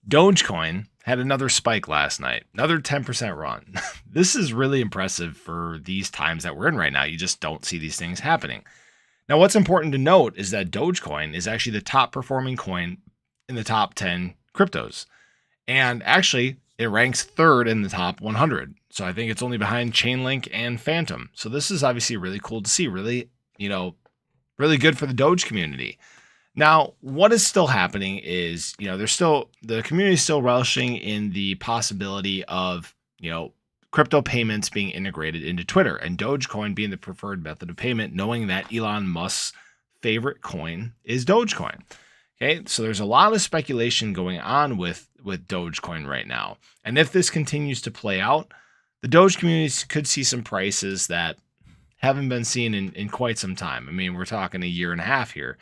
Dogecoin had another spike last night, another 10% run. This is really impressive for these times that we're in right now. You just don't see these things happening. Now, what's important to note is that Dogecoin is actually the top performing coin in the top 10 cryptos. And actually, it ranks third in the top 100. So I think it's only behind Chainlink and Phantom. So this is obviously really cool to see. Really, really good for the Doge community. Now, what is still happening is, the community is still relishing in the possibility of, crypto payments being integrated into Twitter and Dogecoin being the preferred method of payment, knowing that Elon Musk's favorite coin is Dogecoin. Okay, so there's a lot of speculation going on with Dogecoin right now. And if this continues to play out, the Doge community could see some prices that haven't been seen in quite some time. I mean, we're talking a year and a half here.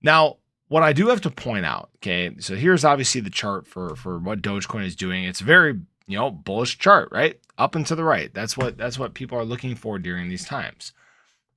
Now, what I do have to point out, okay, so here's obviously the chart for what Dogecoin is doing. It's a very, bullish chart, right? Up and to the right. That's what people are looking for during these times.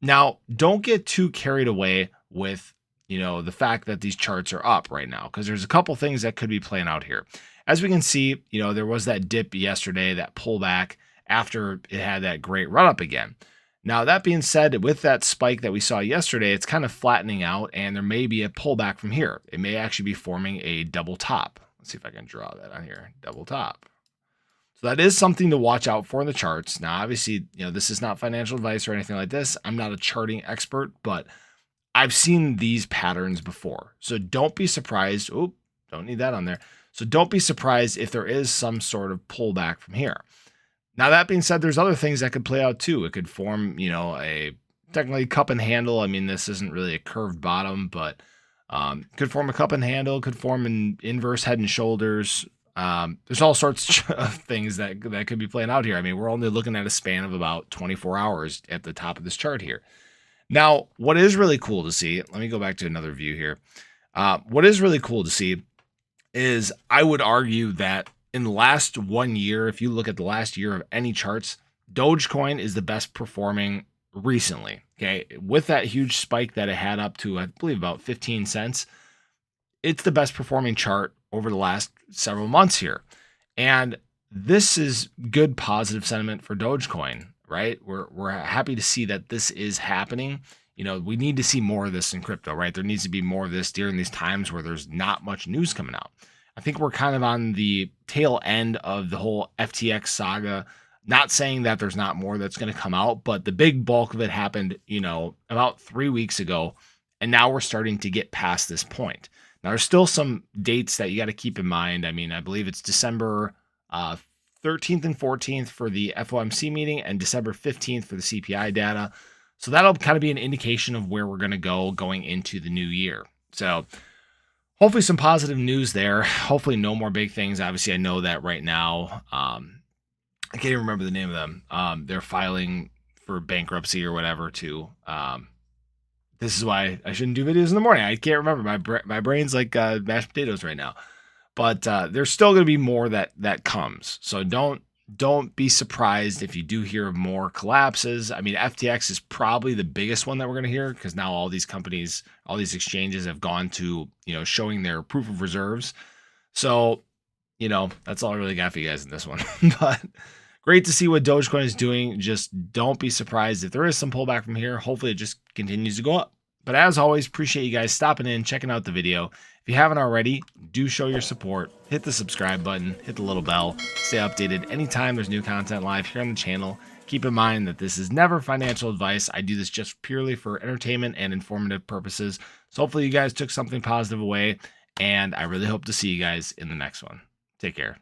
Now, don't get too carried away with, the fact that these charts are up right now, because there's a couple things that could be playing out here. As we can see, there was that dip yesterday, that pullback after it had that great run up again. Now, that being said, with that spike that we saw yesterday, it's kind of flattening out, and there may be a pullback from here. It may actually be forming a double top. Let's see if I can draw that on here. Double top. So that is something to watch out for in the charts. Now, obviously, this is not financial advice or anything like this. I'm not a charting expert, but I've seen these patterns before. So don't be surprised. Oh, don't need that on there. So don't be surprised if there is some sort of pullback from here. Now, that being said, there's other things that could play out too. It could form, a technically cup and handle. I mean, this isn't really a curved bottom, but could form a cup and handle, could form an inverse head and shoulders. There's all sorts of things that could be playing out here. I mean, we're only looking at a span of about 24 hours at the top of this chart here. Now, what is really cool to see, let me go back to another view here. What is really cool to see is I would argue that in the last 1 year, if you look at the last year of any charts, Dogecoin is the best performing recently. Okay. With that huge spike that it had up to, I believe, about 15 cents, it's the best performing chart over the last several months here. And this is good positive sentiment for Dogecoin, right? We're happy to see that this is happening. We need to see more of this in crypto, right? There needs to be more of this during these times where there's not much news coming out. I think we're kind of on the tail end of the whole FTX saga. Not saying that there's not more that's going to come out, but the big bulk of it happened, about 3 weeks ago. And now we're starting to get past this point. Now, there's still some dates that you got to keep in mind. I mean, I believe it's December 13th and 14th for the FOMC meeting and December 15th for the CPI data. So that'll kind of be an indication of where we're going to go going into the new year. So hopefully some positive news there. Hopefully no more big things. Obviously, I know that right now, I can't even remember the name of them. They're filing for bankruptcy or whatever too. This is why I shouldn't do videos in the morning. I can't remember. My brain's like mashed potatoes right now. But there's still going to be more that comes. So don't be surprised if you do hear of more collapses. I mean, FTX is probably the biggest one that we're going to hear, because now all these companies, all these exchanges have gone to, showing their proof of reserves. So, that's all I really got for you guys in this one. But great to see what Dogecoin is doing. Just don't be surprised if there is some pullback from here. Hopefully it just continues to go up. But as always, appreciate you guys stopping in, checking out the video. If you haven't already, do show your support. Hit the subscribe button, hit the little bell, stay updated anytime there's new content live here on the channel. Keep in mind that this is never financial advice. I do this just purely for entertainment and informative purposes. So hopefully you guys took something positive away, and I really hope to see you guys in the next one. Take care.